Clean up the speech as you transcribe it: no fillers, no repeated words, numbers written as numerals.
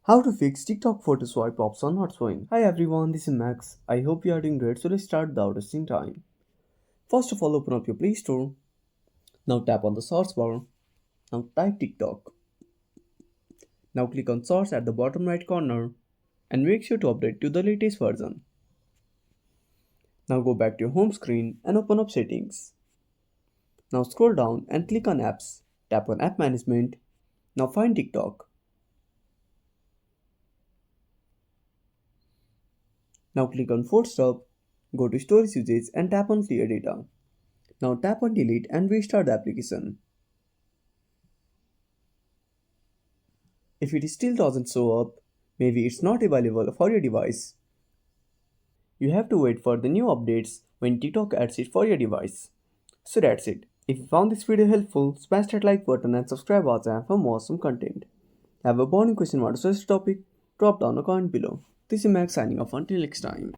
How to fix TikTok photo swipe ups are not showing. Hi everyone, this is Max. I hope you are doing great, so let's start without wasting time. First of all, open up your Play Store. Now tap on the search bar. Now type TikTok. Now click on search at the bottom right corner and make sure to update to the latest version. Now go back to your home screen and open up settings. Now scroll down and click on apps. Tap on app management. Now find TikTok. Now click on force stop. Go to storage usage and tap on clear data. Now tap on delete and restart the application. If it still doesn't show up, maybe it's not available for your device. You have to wait for the new updates when TikTok adds it for your device. So that's it. If you found this video helpful, smash that like button and subscribe our channel for more awesome content. Have a burning question about a specific topic? Drop down a comment below. This is Max signing off until next time.